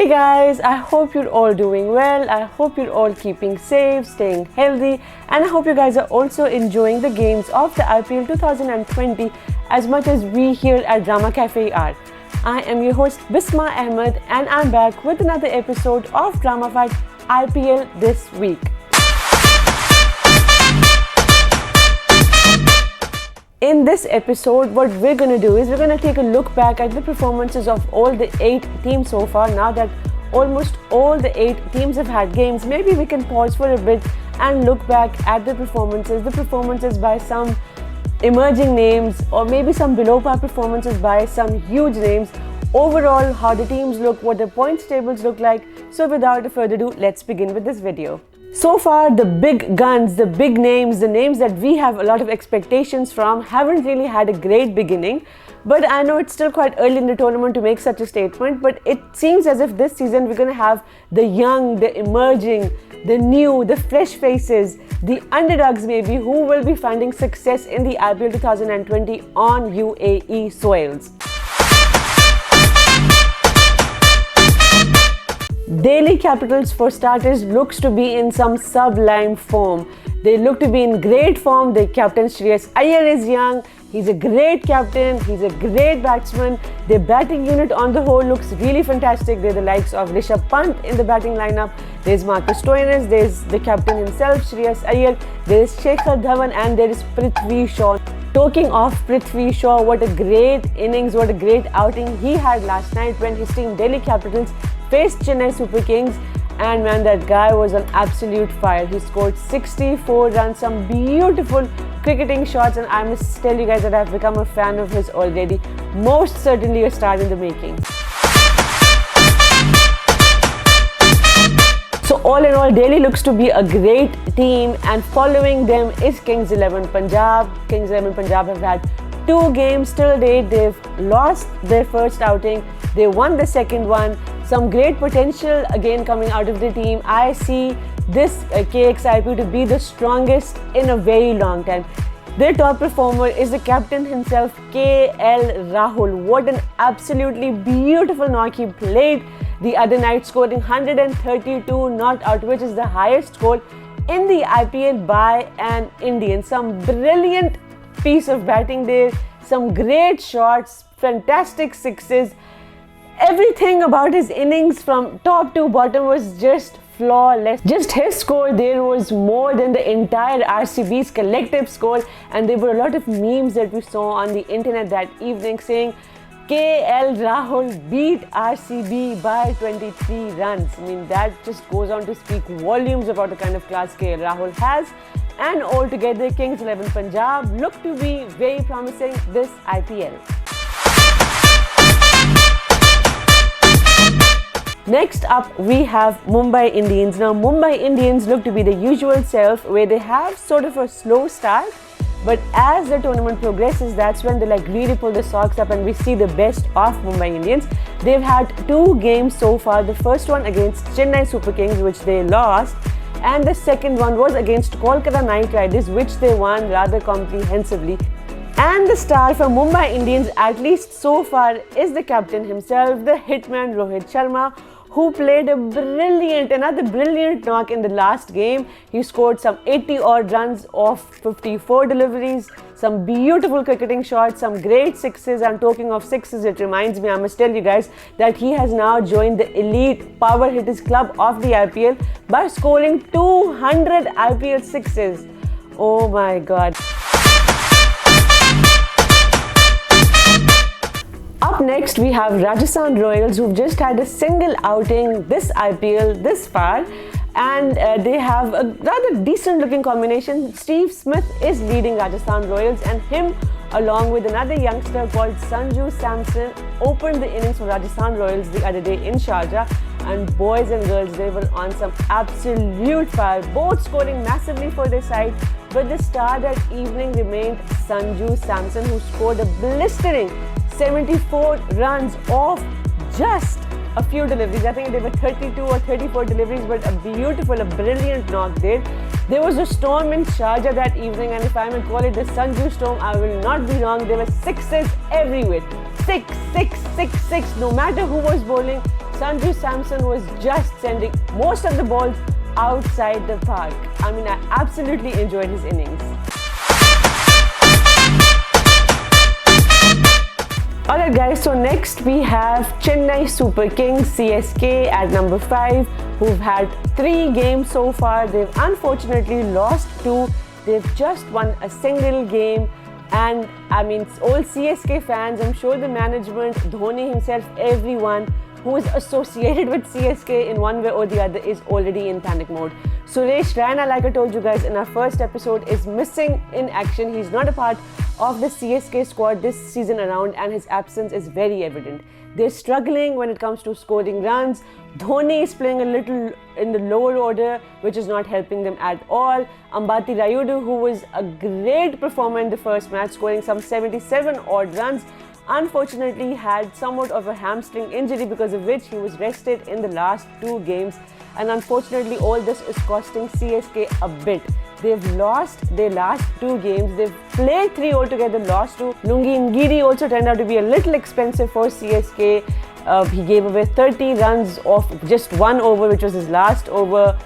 Hey guys, I hope you're all doing well. I hope you're all keeping safe, staying healthy, and I hope you guys are also enjoying the games of the IPL 2020 as much as we here at Drama Cafe are. I am your host Bisma Ahmed and I'm back with another episode of Drama Fight IPL this week. In this episode, what we're going to do is we're going to take a look back at the performances of all the 8 teams so far. Now that almost all the 8 teams have had games, maybe we can pause for a bit and look back at the performances by some emerging names or maybe some below par performances by some huge names. Overall, how the teams look, what the points tables look like. So without further ado, let's begin with this video. So far, the big guns, the big names, the names that we have a lot of expectations from haven't really had a great beginning. But I know it's still quite early in the tournament to make such a statement, but it seems as if this season we're going to have the young, the emerging, the new, the fresh faces, the underdogs maybe, who will be finding success in the IPL 2020 on UAE soils. Delhi Capitals, for starters, looks to be in some sublime form. They look to be in great form. Their captain Shreyas Iyer is young. He's a great captain. He's a great batsman. Their batting unit on the whole looks really fantastic. They're the likes of Rishabh Pant in the batting lineup. There's Marcus Stoinis. There's the captain himself, Shreyas Iyer. There's Shikhar Dhawan and there is Prithvi Shaw. Talking of Prithvi Shaw, what a great innings, what a great outing he had last night when his team Delhi Capitals faced Chennai Super Kings, and man, that guy was on absolute fire. He scored 64 runs, some beautiful cricketing shots, and I must tell you guys that I've become a fan of his already. Most certainly a star in the making. So all in all, Delhi looks to be a great team, and following them is Kings 11 Punjab. Kings 11 Punjab have had 2 games till date. They've lost their first outing. They won the second one. Some great potential again coming out of the team. I see this KXIP to be the strongest in a very long time. Their top performer is the captain himself, KL Rahul. What an absolutely beautiful knock he played the other night, scoring 132 not out, which is the highest score in the IPL by an Indian. Some brilliant piece of batting there, some great shots, fantastic sixes. Everything about his innings from top to bottom was just flawless. Just his score there was more than the entire RCB's collective score, and there were a lot of memes that we saw on the internet that evening saying KL Rahul beat RCB by 23 runs. I mean, that just goes on to speak volumes about the kind of class KL Rahul has. And altogether, Kings 11 Punjab look to be very promising this IPL. Next up, we have Mumbai Indians. Now, Mumbai Indians look to be the usual self, where they have sort of a slow start, but as the tournament progresses, that's when they really pull the socks up and we see the best of Mumbai Indians. They've had 2 games so far. The first one against Chennai Super Kings, which they lost, and the second one was against Kolkata Knight Riders, which they won rather comprehensively. And the star for Mumbai Indians, at least so far, is the captain himself, the hitman Rohit Sharma, who played another brilliant knock in the last game. He scored some 80 odd runs off 54 deliveries, some beautiful cricketing shots, some great sixes. And talking of sixes, it reminds me, I must tell you guys, that he has now joined the elite power hitters club of the IPL by scoring 200 IPL sixes. Oh my god. Up next, we have Rajasthan Royals, who've just had a single outing this IPL this far, and they have a rather decent looking combination. Steve Smith is leading Rajasthan Royals, and him along with another youngster called Sanju Samson opened the innings for Rajasthan Royals the other day in Sharjah, and boys and girls, they were on some absolute fire, both scoring massively for their side. But the star that evening remained Sanju Samson, who scored a blistering 74 runs off just a few deliveries. I think they were 32 or 34 deliveries, but a brilliant knock there. There was a storm in Sharjah that evening, and if I may call it the Sanju storm, I will not be wrong. There were sixes everywhere. Six. No matter who was bowling, Sanju Samson was just sending most of the balls outside the park. I mean, I absolutely enjoyed his innings. Alright guys, so next we have Chennai Super Kings CSK at number 5, who've had 3 games so far. They've unfortunately lost 2. They've just won a single game. And I mean, all CSK fans, I'm sure the management, Dhoni himself, everyone who is associated with CSK in one way or the other is already in panic mode. Suresh Raina, like I told you guys in our first episode, is missing in action. He's not a part of the CSK squad this season around, and his absence is very evident. They're struggling when it comes to scoring runs. Dhoni is playing a little in the lower order, which is not helping them at all. Ambati Rayudu, who was a great performer in the first match, scoring some 77 odd runs, unfortunately had somewhat of a hamstring injury, because of which he was rested in the last 2 games. And unfortunately, all this is costing CSK a bit. They've lost their last 2 games. They've played 3 altogether, lost 2. Lungi Ngidi also turned out to be a little expensive for CSK. He gave away 30 runs off just 1 over, which was his last over,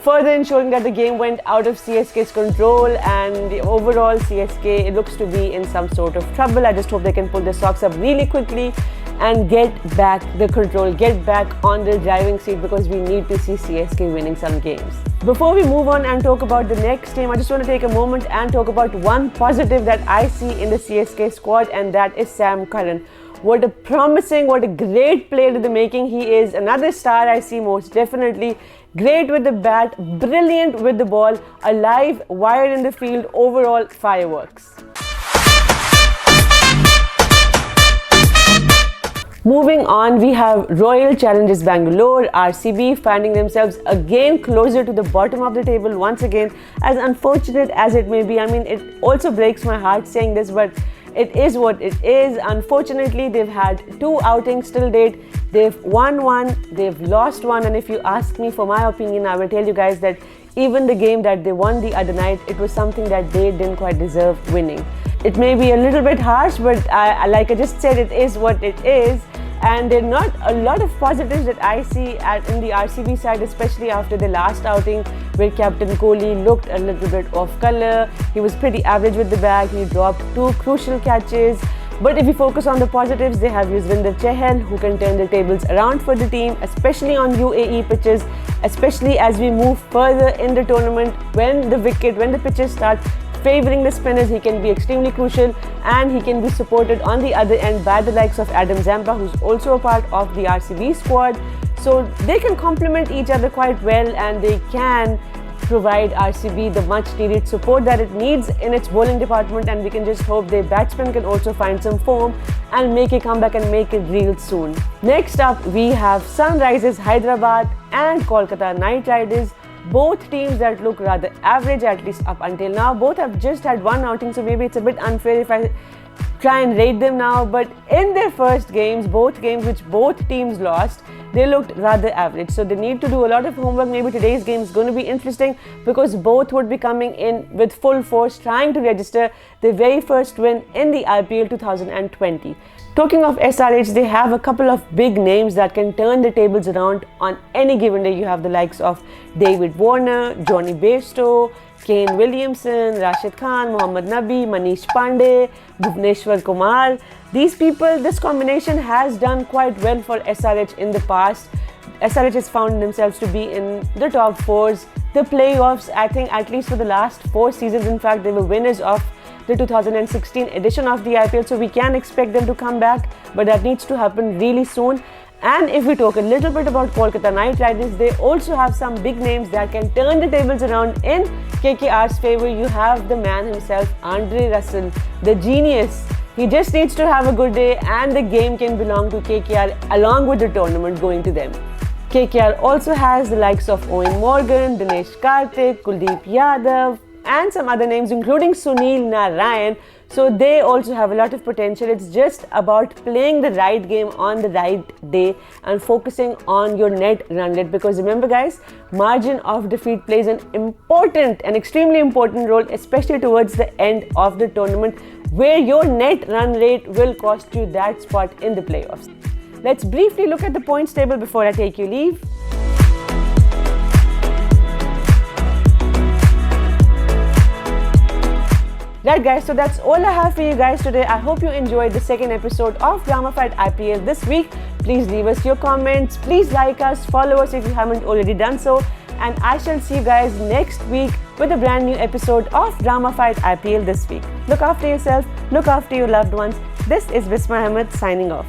further ensuring that the game went out of CSK's control. And overall, CSK, it looks to be in some sort of trouble. I just hope they can pull their socks up really quickly and get back the control, get back on the driving seat, because we need to see CSK winning some games. Before we move on and talk about the next team, I just want to take a moment and talk about one positive that I see in the CSK squad, and that is Sam Curran. What a promising, what a great player to the making he is. Another star I see, most definitely. Great with the bat, brilliant with the ball, alive, wired in the field, overall fireworks. Moving on, we have Royal Challengers Bangalore, RCB, finding themselves again closer to the bottom of the table once again. As unfortunate as it may be, I mean, it also breaks my heart saying this, but it is what it is. Unfortunately, they've had 2 outings till date. They've won 1, they've lost 1, and if you ask me for my opinion, I will tell you guys that even the game that they won the other night, it was something that they didn't quite deserve winning. It may be a little bit harsh, but like I just said, it is what it is. And there are not a lot of positives that I see in the RCB side, especially after the last outing where Captain Kohli looked a little bit off colour. He was pretty average with the bat. He dropped 2 crucial catches. But if you focus on the positives, they have Yuzvendra Chahal, who can turn the tables around for the team, especially on UAE pitches, especially as we move further in the tournament. When the pitches start favouring the spinners, he can be extremely crucial, and he can be supported on the other end by the likes of Adam Zampa, who's also a part of the RCB squad. So they can complement each other quite well, and they can provide RCB the much needed support that it needs in its bowling department, and we can just hope their batsmen can also find some form and make a comeback and make it real soon. Next up, we have Sunrisers Hyderabad and Kolkata Knight Riders. Both teams that look rather average, at least up until now. Both have just had 1 outing, so maybe it's a bit unfair if I try and rate them now. But in their first games, both games which both teams lost, they looked rather average. So they need to do a lot of homework. Maybe today's game is going to be interesting, because both would be coming in with full force, trying to register their very first win in the IPL 2020. Talking of SRH, they have a couple of big names that can turn the tables around on any given day. You have the likes of David Warner, Johnny Bairstow, Kane Williamson, Rashid Khan, Mohammad Nabi, Manish Pandey, Bhuvneshwar Kumar. These people, this combination has done quite well for SRH in the past. SRH has found themselves to be in the top 4s, the playoffs, I think at least for the last 4 seasons. In fact, they were winners of the 2016 edition of the IPL, so we can expect them to come back, but that needs to happen really soon. And if we talk a little bit about Kolkata Knight Riders, they also have some big names that can turn the tables around in KKR's favour. You have the man himself, Andre Russell, the genius. He just needs to have a good day, and the game can belong to KKR along with the tournament going to them. KKR also has the likes of Owen Morgan, Dinesh Karthik, Kuldeep Yadav, and some other names, including Sunil Narayan. So they also have a lot of potential. It's just about playing the right game on the right day and focusing on your net run rate, because remember guys, margin of defeat plays an extremely important role, especially towards the end of the tournament, where your net run rate will cost you that spot in the playoffs. Let's briefly look at the points table before I take you leave. Right guys, so that's all I have for you guys today. I hope you enjoyed the second episode of Drama Fight IPL this week. Please leave us your comments, please like us, follow us if you haven't already done so, and I shall see you guys next week with a brand new episode of Drama Fight IPL this week. Look after yourself, look after your loved ones. This is Visma Ahmed signing off.